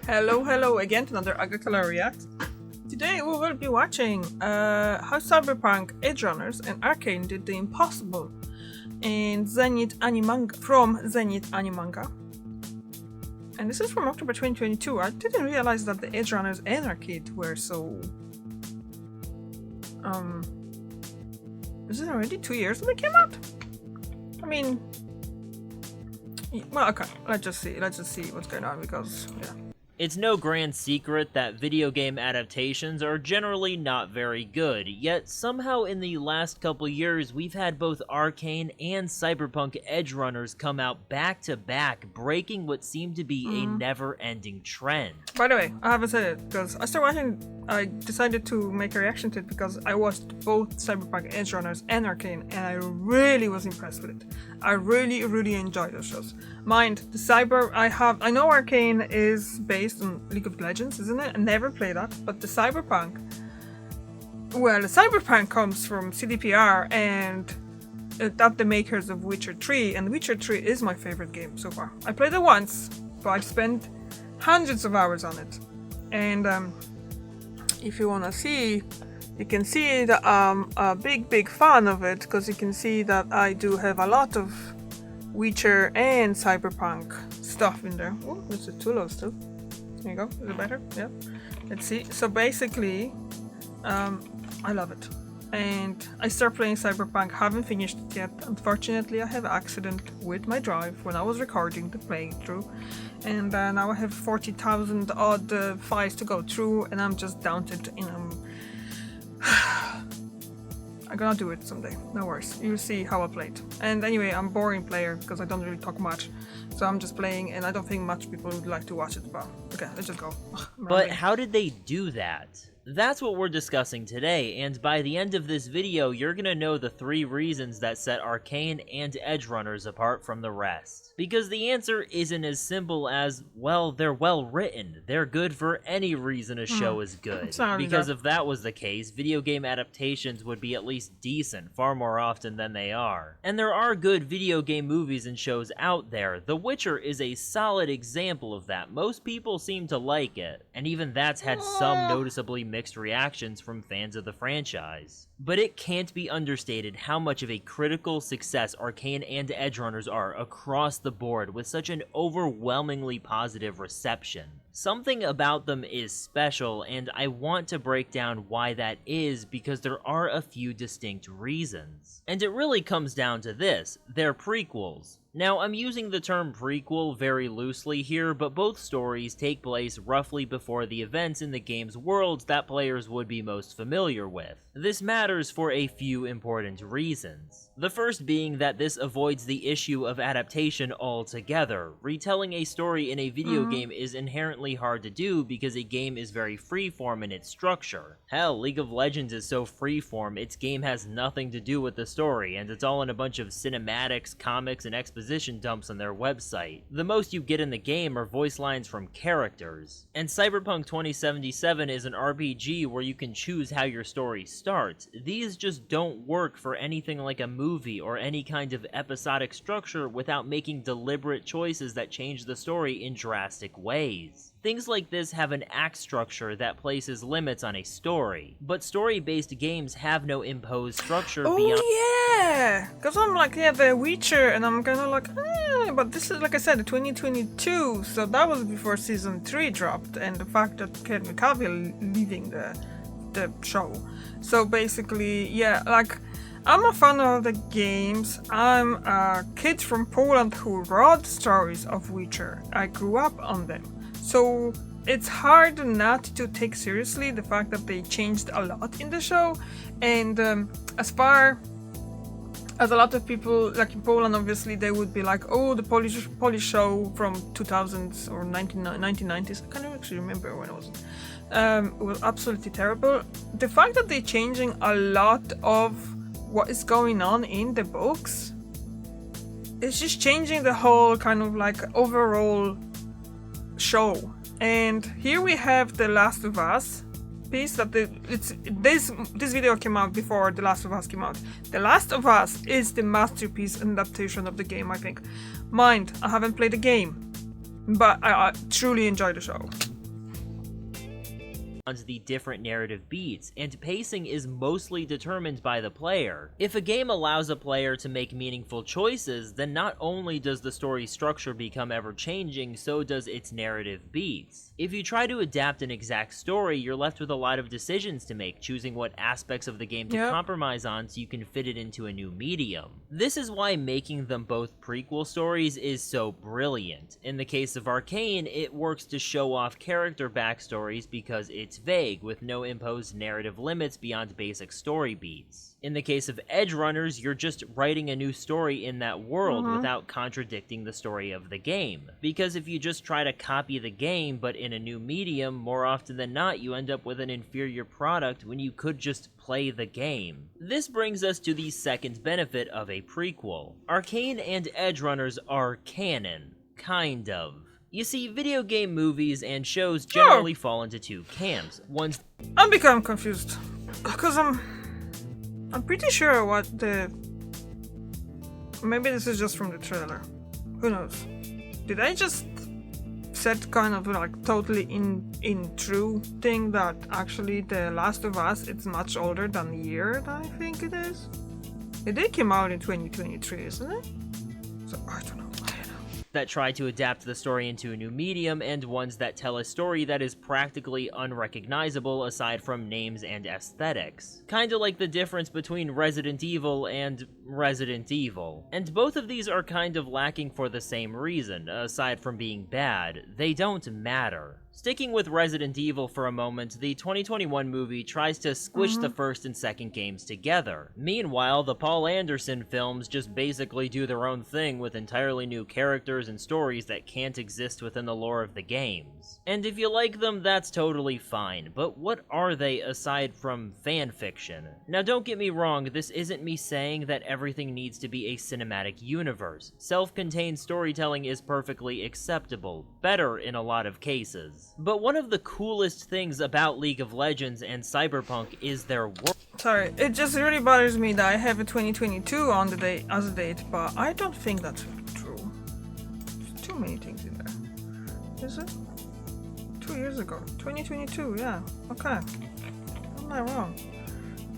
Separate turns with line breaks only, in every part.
Hello again to another Agricola React. Today we will be watching how Cyberpunk, Edgerunners and Arcane did the impossible in Zenith Animanga from Zenith Animanga. And this is from October 2022. I didn't realize that the Edgerunners and Arcane were so... Is it already 2 years that they came out? I mean... Well, okay, let's just see what's going on because, yeah.
It's no grand secret that video game adaptations are generally not very good, yet somehow in the last couple years we've had both Arcane and Cyberpunk Edgerunners come out back to back, breaking what seemed to be a never-ending trend.
By the way, I haven't said it because I decided to make a reaction to it because I watched both Cyberpunk Edgerunners and Arcane and I really was impressed with it. I really enjoyed those shows. Mind, I know Arcane is based on League of Legends, isn't it? I never played that, but the Cyberpunk comes from CDPR and that's the makers of Witcher 3, and Witcher 3 is my favorite game so far. I played it once, but I've spent hundreds of hours on it. And if you wanna see, you can see that I'm a big fan of it, because you can see that I do have a lot of Witcher and Cyberpunk stuff in there. Oh, it's too low still. There you go. Is it better? Yeah. Let's see. So basically, I love it. And I started playing Cyberpunk, haven't finished it yet. Unfortunately, I had an accident with my drive when I was recording the playthrough. And now I have 40,000 odd files to go through, and I'm just daunted and I'm gonna do it someday, no worries. You'll see how I played. And anyway, I'm a boring player because I don't really talk much. So I'm just playing and I don't think much people would like to watch it about. Okay, let's just go.
But how did they do that? That's what we're discussing today, and by the end of this video, you're gonna know the 3 reasons that set Arcane and Edgerunners apart from the rest. Because the answer isn't as simple as, well, they're well written. They're good for any reason a show is good. Because if that was the case, video game adaptations would be at least decent far more often than they are. And there are good video game movies and shows out there. The Witcher is a solid example of that. Most people seem to like it, and even that's had some noticeably mixed reactions from fans of the franchise. But it can't be understated how much of a critical success Arcane and Edgerunners are across the board with such an overwhelmingly positive reception. Something about them is special, and I want to break down why that is because there are a few distinct reasons. And it really comes down to this: they're prequels. Now, I'm using the term prequel very loosely here, but both stories take place roughly before the events in the game's worlds that players would be most familiar with. This matters for a few important reasons. The first being that this avoids the issue of adaptation altogether. Retelling a story in a video game is inherently hard to do because a game is very freeform in its structure. Hell, League of Legends is so freeform, its game has nothing to do with the story, and it's all in a bunch of cinematics, comics, and exposition dumps on their website. The most you get in the game are voice lines from characters. And Cyberpunk 2077 is an RPG where you can choose how your story starts. These just don't work for anything like a movie or any kind of episodic structure without making deliberate choices that change the story in drastic ways. Things like this have an act structure that places limits on a story, but story-based games have no imposed structure beyond—
yeah! Because I'm like, yeah, The Witcher, and I'm kinda like, but this is, like I said, 2022, so that was before Season 3 dropped, and the fact that Henry Cavill leaving the show. So basically, yeah, like, I'm a fan of the games. I'm a kid from Poland who wrote stories of Witcher. I grew up on them. So it's hard not to take seriously the fact that they changed a lot in the show. And as far as a lot of people, like in Poland, obviously, they would be like, oh, the Polish show from 2000s or 1990s. I can't actually remember when it was. It was absolutely terrible. The fact that they're changing a lot of what is going on in the books, it's just changing the whole kind of like overall show. And here we have The Last of Us piece that this video came out before The Last of Us came out. The Last of Us is the masterpiece adaptation of the game, I think. Mind, I haven't played the game, but I truly enjoy the show.
on the different narrative beats, and pacing is mostly determined by the player. If a game allows a player to make meaningful choices, then not only does the story structure become ever-changing, so does its narrative beats. If you try to adapt an exact story, you're left with a lot of decisions to make, choosing what aspects of the game to compromise on so you can fit it into a new medium. This is why making them both prequel stories is so brilliant. In the case of Arcane, it works to show off character backstories because it's vague, with no imposed narrative limits beyond basic story beats. In the case of Edgerunners, you're just writing a new story in that world without contradicting the story of the game. Because if you just try to copy the game, but in a new medium, more often than not, you end up with an inferior product when you could just play the game. This brings us to the second benefit of a prequel. Arcane and Edgerunners are canon. Kind of. You see, video game movies and shows generally fall into two camps. One's...
I'm becoming confused. Because I'm pretty sure what the... Maybe this is just from the trailer. Who knows? Did I just set kind of like totally in true thing that actually The Last of Us it's much older than the year that I think it is? It did come out in 2023, isn't it? So I don't know.
that try to adapt the story into a new medium, and ones that tell a story that is practically unrecognizable aside from names and aesthetics. Kinda like the difference between Resident Evil and Resident Evil. And both of these are kind of lacking for the same reason, aside from being bad. They don't matter. Sticking with Resident Evil for a moment, the 2021 movie tries to squish the first and second games together. Meanwhile, the Paul Anderson films just basically do their own thing with entirely new characters and stories that can't exist within the lore of the games. And if you like them, that's totally fine, but what are they aside from fan fiction? Now don't get me wrong, this isn't me saying that everything needs to be a cinematic universe. Self-contained storytelling is perfectly acceptable, better in a lot of cases. But one of the coolest things about League of Legends and Cyberpunk is their world.
Sorry, it just really bothers me that I have a 2022 on the date as a date, but I don't think that's true. There's too many things in there. Is it? 2 years ago. 2022, yeah. Okay. I'm not wrong.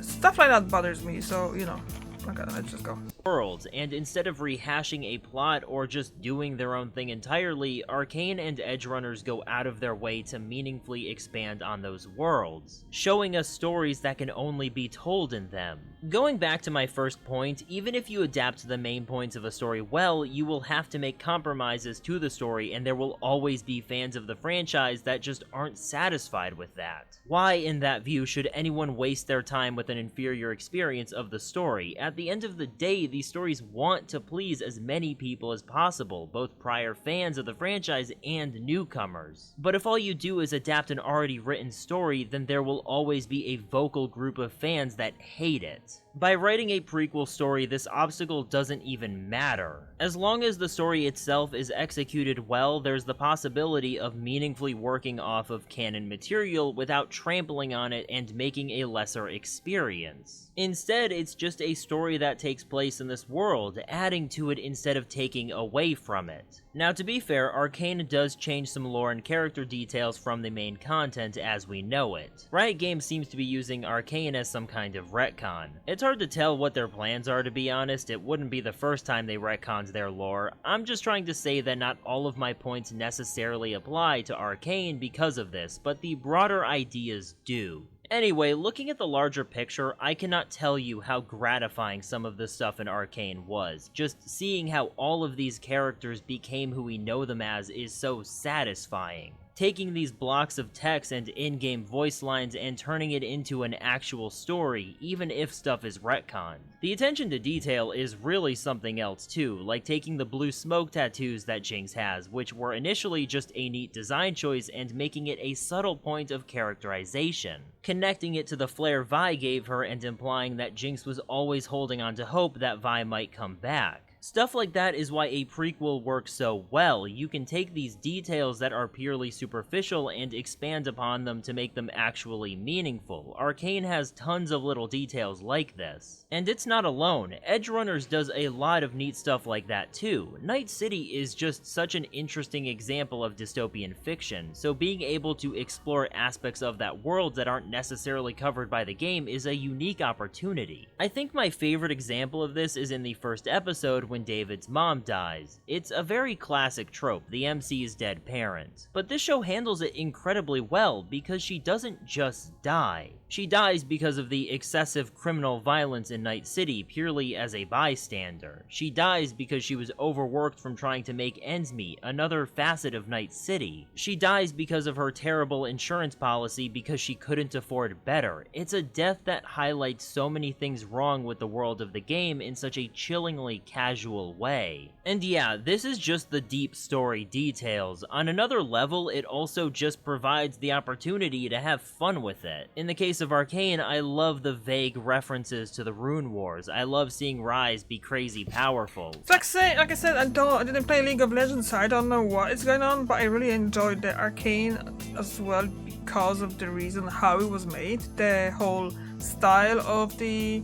Stuff like that bothers me, so, you know. Okay, let's just go.
Worlds, and instead of rehashing a plot or just doing their own thing entirely, Arcane and Edgerunners go out of their way to meaningfully expand on those worlds, showing us stories that can only be told in them. Going back to my first point, even if you adapt the main points of a story well, you will have to make compromises to the story, and there will always be fans of the franchise that just aren't satisfied with that. Why, in that view, should anyone waste their time with an inferior experience of the story? At the end of the day, these stories want to please as many people as possible, both prior fans of the franchise and newcomers. But if all you do is adapt an already written story, then there will always be a vocal group of fans that hate it. By writing a prequel story, this obstacle doesn't even matter. As long as the story itself is executed well, there's the possibility of meaningfully working off of canon material without trampling on it and making a lesser experience. Instead, it's just a story that takes place in this world, adding to it instead of taking away from it. Now, to be fair, Arcane does change some lore and character details from the main content as we know it. Riot Games seems to be using Arcane as some kind of retcon. It's hard to tell what their plans are, to be honest. It wouldn't be the first time they retconned their lore. I'm just trying to say that not all of my points necessarily apply to Arcane because of this, but the broader ideas do. Anyway, looking at the larger picture, I cannot tell you how gratifying some of the stuff in Arcane was. Just seeing how all of these characters became who we know them as is so satisfying. Taking these blocks of text and in-game voice lines and turning it into an actual story, even if stuff is retconned. The attention to detail is really something else too, like taking the blue smoke tattoos that Jinx has, which were initially just a neat design choice, and making it a subtle point of characterization. Connecting it to the flare Vi gave her and implying that Jinx was always holding on to hope that Vi might come back. Stuff like that is why a prequel works so well. You can take these details that are purely superficial and expand upon them to make them actually meaningful. Arcane has tons of little details like this. And it's not alone. Edgerunners does a lot of neat stuff like that too. Night City is just such an interesting example of dystopian fiction, so being able to explore aspects of that world that aren't necessarily covered by the game is a unique opportunity. I think my favorite example of this is in the first episode when David's mom dies. It's a very classic trope, the MC's dead parent. But this show handles it incredibly well because she doesn't just die. She dies because of the excessive criminal violence in Night City purely as a bystander. She dies because she was overworked from trying to make ends meet, another facet of Night City. She dies because of her terrible insurance policy because she couldn't afford better. It's a death that highlights so many things wrong with the world of the game in such a chillingly casual way. And yeah, this is just the deep story details. On another level, it also just provides the opportunity to have fun with it. In the case of Arcane, I love the vague references to the Rune Wars. I love seeing Ryze be crazy powerful.
Like I said, I didn't play League of Legends, so I don't know what is going on, but I really enjoyed the Arcane as well because of the reason how it was made, the whole style of the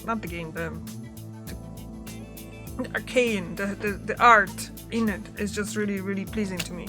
not the game, the Arcane, the art in it is just really pleasing to me.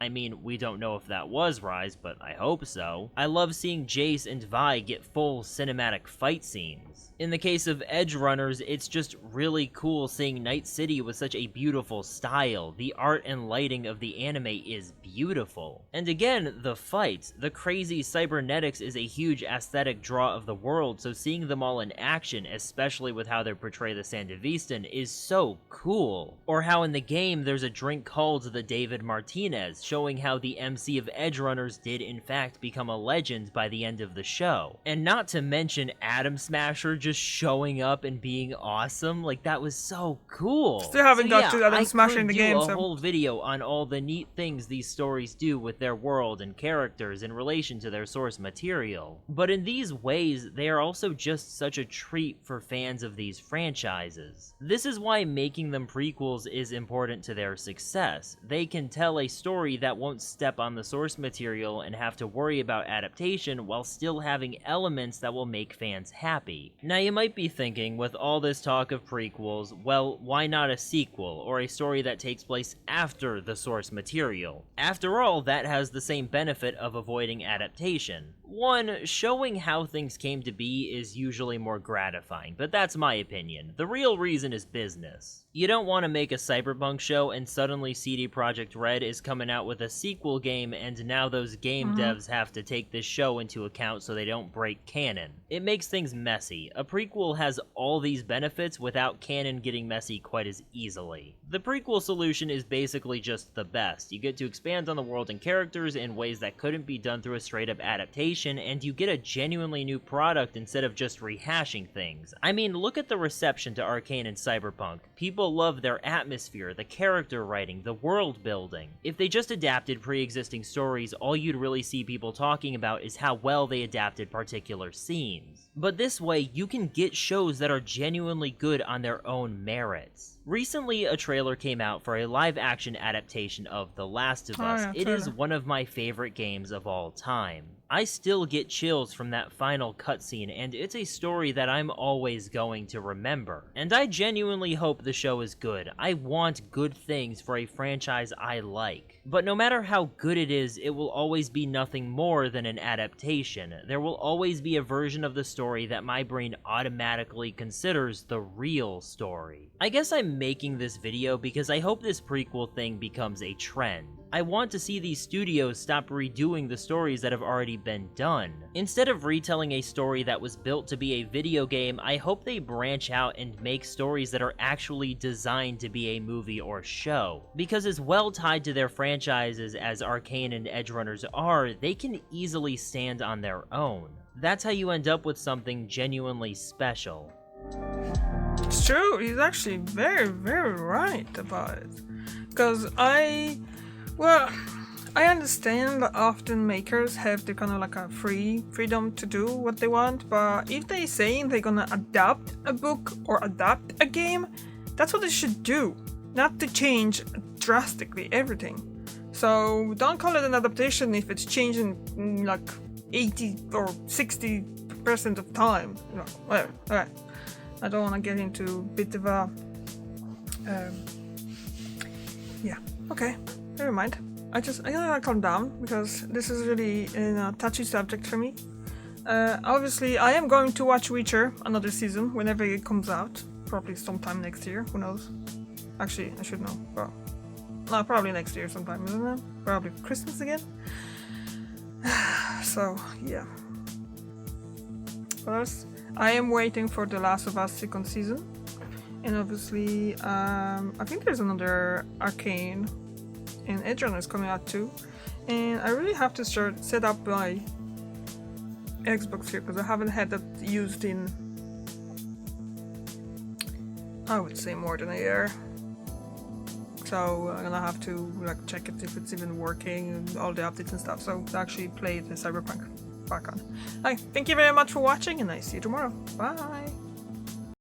I mean, we don't know if that was Ryze, but I hope so. I love seeing Jace and Vi get full cinematic fight scenes. In the case of Edgerunners, it's just really cool seeing Night City with such a beautiful style. The art and lighting of the anime is beautiful. And again, the fights. The crazy cybernetics is a huge aesthetic draw of the world, so seeing them all in action, especially with how they portray the Sandevistan, is so cool. Or how in the game there's a drink called the David Martinez, showing how the MC of Edgerunners did in fact become a legend by the end of the show. And not to mention Atom Smasher just showing up and being awesome, like that was so cool.
Still haven't got to Atom Smasher in the game,
I could do a whole video on all the neat things these stories do with their world and characters in relation to their source material. But in these ways, they are also just such a treat for fans of these franchises. This is why making them prequels is important to their success. They can tell a story that won't step on the source material and have to worry about adaptation while still having elements that will make fans happy. Now you might be thinking, with all this talk of prequels, well, why not a sequel, or a story that takes place after the source material? After all, that has the same benefit of avoiding adaptation. One, showing how things came to be is usually more gratifying, but that's my opinion. The real reason is business. You don't want to make a Cyberpunk show and suddenly CD Projekt Red is coming out with a sequel game and now those game devs have to take this show into account so they don't break canon. It makes things messy. A prequel has all these benefits without canon getting messy quite as easily. The prequel solution is basically just the best. You get to expand on the world and characters in ways that couldn't be done through a straight up adaptation, and you get a genuinely new product instead of just rehashing things. I mean, look at the reception to Arcane and Cyberpunk. People love their atmosphere, the character writing, the world building. If they just adapted pre-existing stories, all you'd really see people talking about is how well they adapted particular scenes. But this way, you can get shows that are genuinely good on their own merits. Recently, a trailer came out for a live-action adaptation of The Last of Us. It is one of my favorite games of all time. I still get chills from that final cutscene, and it's a story that I'm always going to remember. And I genuinely hope the show is good. I want good things for a franchise I like. But no matter how good it is, it will always be nothing more than an adaptation. There will always be a version of the story that my brain automatically considers the real story. I guess I'm making this video because I hope this prequel thing becomes a trend. I want to see these studios stop redoing the stories that have already been done. Instead of retelling a story that was built to be a video game, I hope they branch out and make stories that are actually designed to be a movie or show. Because as well tied to their franchises as Arcane and Edgerunners are, they can easily stand on their own. That's how you end up with something genuinely special.
It's true, he's actually very right about it. Because I I understand that often makers have the kind of like a freedom to do what they want, but if they saying they're gonna adapt a book or adapt a game, that's what they should do, not to change drastically everything. So don't call it an adaptation if it's changing like 80 or 60% of time. You know, whatever. Alright. I don't want to get into a bit of a yeah, okay, never mind. I gotta calm down because this is really a touchy subject for me. Obviously, I am going to watch Witcher another season whenever it comes out. Probably sometime next year, who knows? Actually, I should know. Well, no, probably next year sometime, isn't it? Probably Christmas again. So, yeah. What else? I am waiting for The Last of Us second season. And obviously, I think there's another Arcane and Edgerunners coming out too. And I really have to set up my Xbox here because I haven't had that used in, I would say, more than a year. So I'm gonna have to like check it if it's even working and all the updates and stuff. So to actually play the Cyberpunk back on. Hi, thank you very much for watching and I see you tomorrow. Bye!